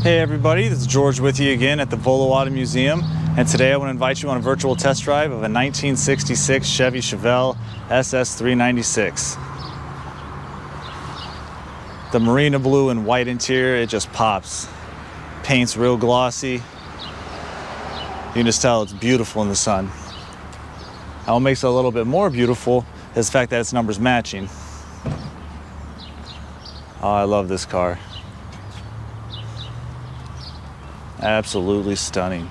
Hey everybody, this is George with you again at the Volo Auto Museum, and today I want to invite you on a virtual test drive of a 1966 Chevy Chevelle SS 396. The marina blue and white interior, it just pops. Paint's real glossy. You can just tell it's beautiful in the sun. Now what makes it a little bit more beautiful is the fact that its number's matching. Oh, I love this car. Absolutely stunning.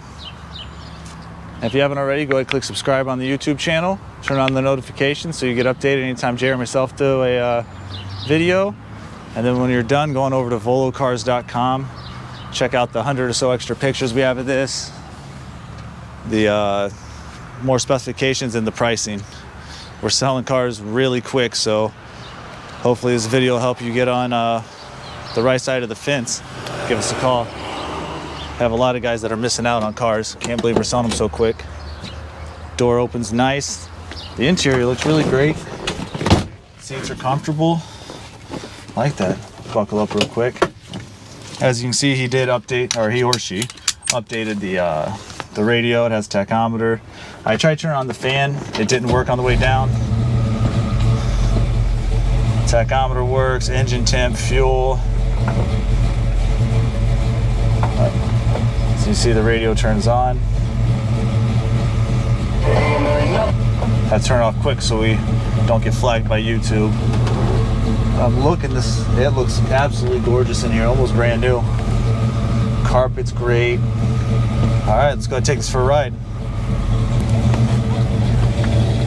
And if you haven't already, go ahead and click subscribe on the YouTube channel. Turn on the notifications so you get updated anytime Jay or myself do a video. And then when you're done, go on over to volocars.com. Check out the 100 or so extra pictures we have of this. The more specifications and the pricing. We're selling cars really quick, so hopefully this video will help you get on the right side of the fence. Give us a call. Have a lot of guys that are missing out on cars. Can't believe we're selling them so quick. Door opens nice. The interior looks really great. Seats are comfortable. Like that. Buckle up real quick. As you can see, he did update, or he or she updated the radio. It has tachometer. I tried turning on the fan. It didn't work on the way down. Tachometer works. Engine temp, fuel. So you see the radio turns on. I turn it off quick so we don't get flagged by YouTube. Look at this, it looks absolutely gorgeous in here, almost brand new. Carpet's great. All right, let's go take this for a ride.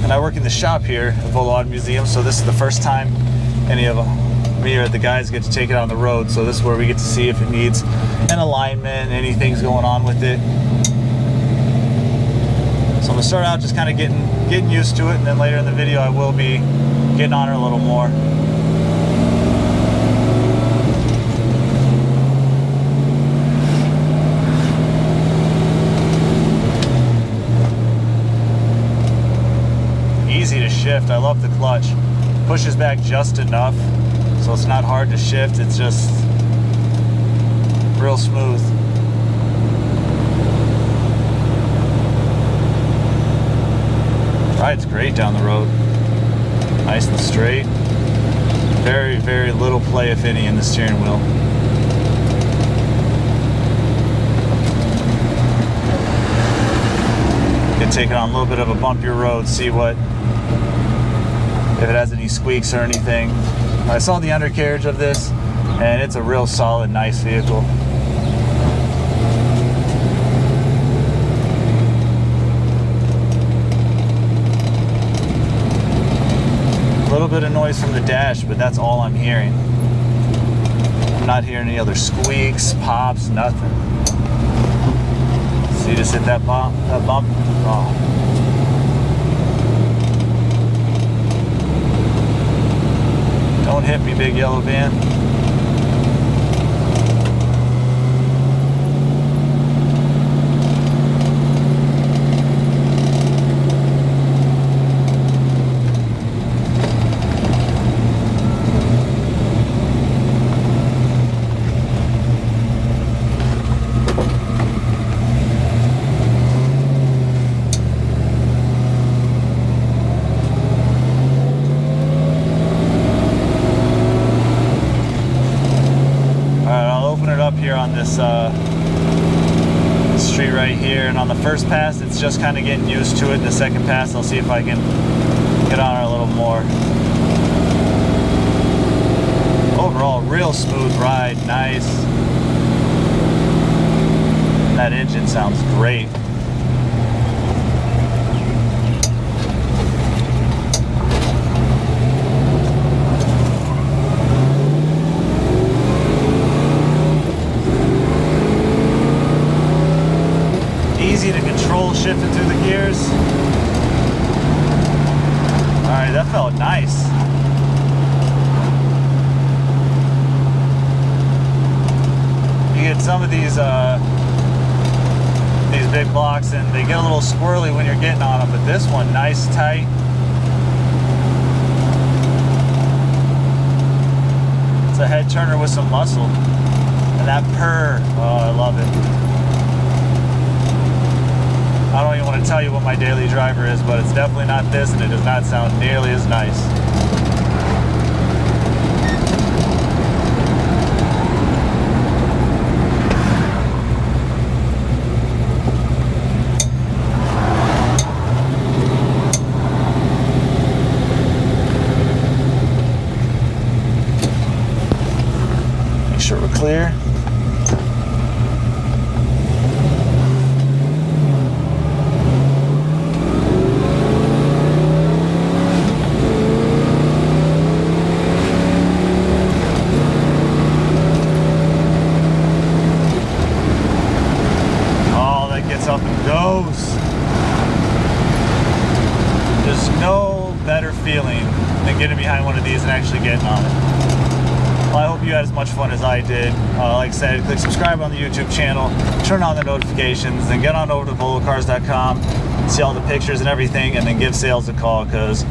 And I work in the shop here at Volo Auto Museum, so this is the first time any of me or the guys get to take it on the road. So this is where we get to see if it needs an alignment, anything's going on with it. So I'm gonna start out just kind of getting used to it, and then later in the video I will be getting on it a little more. Easy to shift. I love the clutch. Pushes back just enough so it's not hard to shift. It's just real smooth. Ride's great down the road. Nice and straight. Very, very little play, if any, in the steering wheel. Could take it on a little bit of a bumpier road, see what, if it has any squeaks or anything. I saw the undercarriage of this, and it's a real solid, nice vehicle. A little bit of noise from the dash, but that's all I'm hearing. I'm not hearing any other squeaks, pops, nothing. So you just hit that bump, Oh. Don't hit me, big yellow van. Here on this street right here, and on the first pass it's just kind of getting used to it. The second pass I'll see if I can get on it a little more. Overall, real smooth ride, nice. That engine sounds great. Easy to control, shifting through the gears. Alright, that felt nice. You get some of these big blocks and they get a little squirrely when you're getting on them, but this one, nice, tight. It's a head turner with some muscle. And That purr, oh, I love it. I don't even want to tell you what my daily driver is, but it's definitely not this, and it does not sound nearly as nice. Make sure we're clear. Up and goes. There's no better feeling than getting behind one of these and actually getting on it. Well, I hope you had as much fun as I did. Like I said, click subscribe on the YouTube channel, turn on the notifications, then get on over to volocars.com, see all the pictures and everything, and then give sales a call, because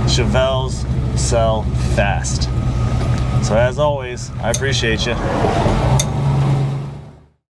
Chevelles sell fast. So as always, I appreciate you.